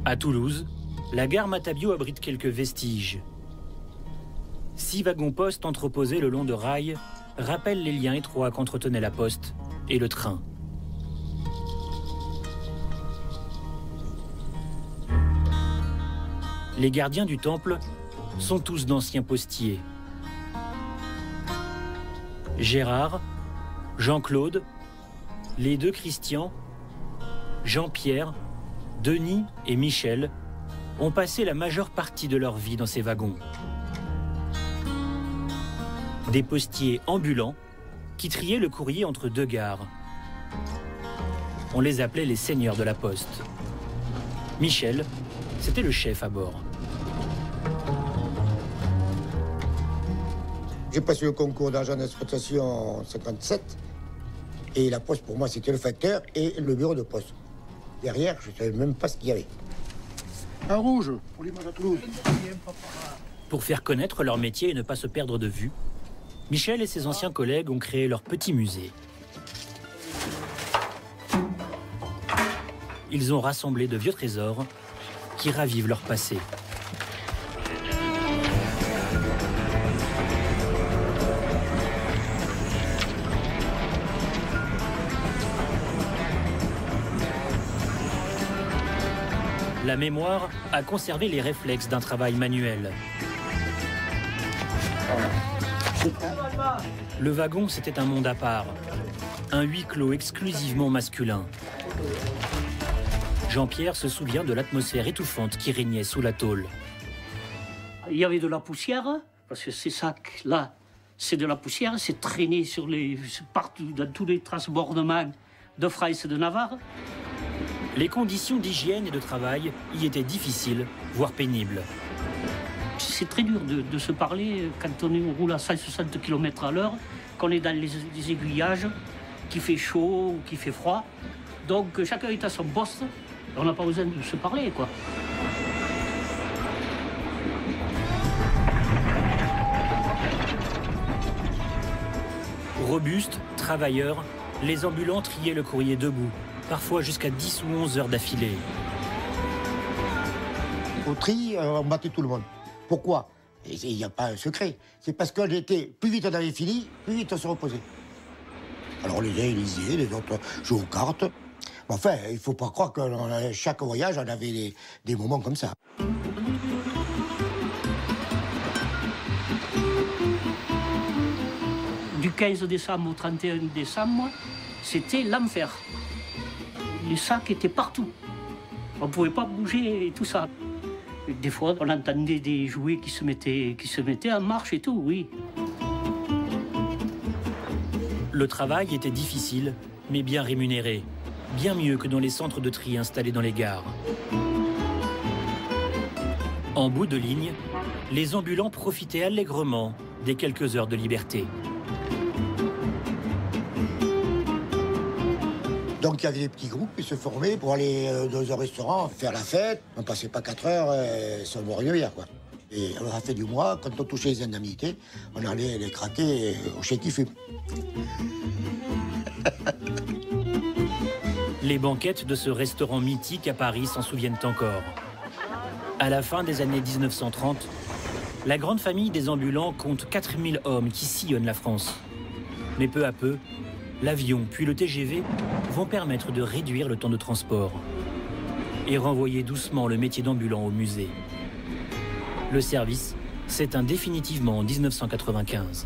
À Toulouse, la gare Matabio abrite quelques vestiges. 6 wagons-postes entreposés le long de rails rappellent les liens étroits qu'entretenait la poste et le train. Les gardiens du temple sont tous d'anciens postiers. Gérard, Jean-Claude, les 2 Christian, Jean-Pierre, Denis et Michel ont passé la majeure partie de leur vie dans ces wagons. Des postiers ambulants qui triaient le courrier entre 2 gares. On les appelait les seigneurs de la poste. Michel, c'était le chef à bord. J'ai passé le concours d'agent d'exploitation en 57. Et la poste, pour moi, c'était le facteur et le bureau de poste. Derrière, je ne savais même pas ce qu'il y avait. Un rouge pour l'image à Toulouse. Pour faire connaître leur métier et ne pas se perdre de vue, Michel et ses anciens collègues ont créé leur petit musée. Ils ont rassemblé de vieux trésors qui ravivent leur passé. La mémoire a conservé les réflexes d'un travail manuel. Le wagon, c'était un monde à part. Un huis clos exclusivement masculin. Jean-Pierre se souvient de l'atmosphère étouffante qui régnait sous la tôle. Il y avait de la poussière, parce que ces sacs-là, c'est de la poussière, c'est traîné partout, dans tous les transbordements de France et de Navarre. Les conditions d'hygiène et de travail y étaient difficiles, voire pénibles. C'est très dur de se parler quand on roule à 160 km à l'heure, qu'on est dans les aiguillages, qu'il fait chaud ou qu'il fait froid. Donc chacun est à son poste, on n'a pas besoin de se parler, quoi. Robustes, travailleurs, les ambulants triaient le courrier debout, parfois jusqu'à 10 ou 11 heures d'affilée. Au tri, on battait tout le monde. Pourquoi? Il n'y a pas un secret. C'est parce qu'on était, plus vite on avait fini, plus vite on se reposait. Alors les uns ils lisaient, les autres jouaient aux cartes. Mais enfin, il ne faut pas croire que chaque voyage, on avait des moments comme ça. Du 15 décembre au 31 décembre, c'était l'enfer. Les sacs étaient partout. On ne pouvait pas bouger et tout ça. Des fois, on entendait des jouets qui se mettaient en marche et tout, oui. Le travail était difficile, mais bien rémunéré. Bien mieux que dans les centres de tri installés dans les gares. En bout de ligne, les ambulants profitaient allègrement des quelques heures de liberté. Donc il y avait des petits groupes qui se formaient pour aller dans un restaurant, faire la fête. On ne passait pas 4 heures sans boire une bière, quoi. Et à la fin du mois, quand on touchait les indemnités, on allait les craquer au chèque qui fume. Les banquettes de ce restaurant mythique à Paris s'en souviennent encore. À la fin des années 1930, la grande famille des ambulants compte 4000 hommes qui sillonnent la France. Mais peu à peu, l'avion puis le TGV vont permettre de réduire le temps de transport et renvoyer doucement le métier d'ambulant au musée. Le service s'éteint définitivement en 1995.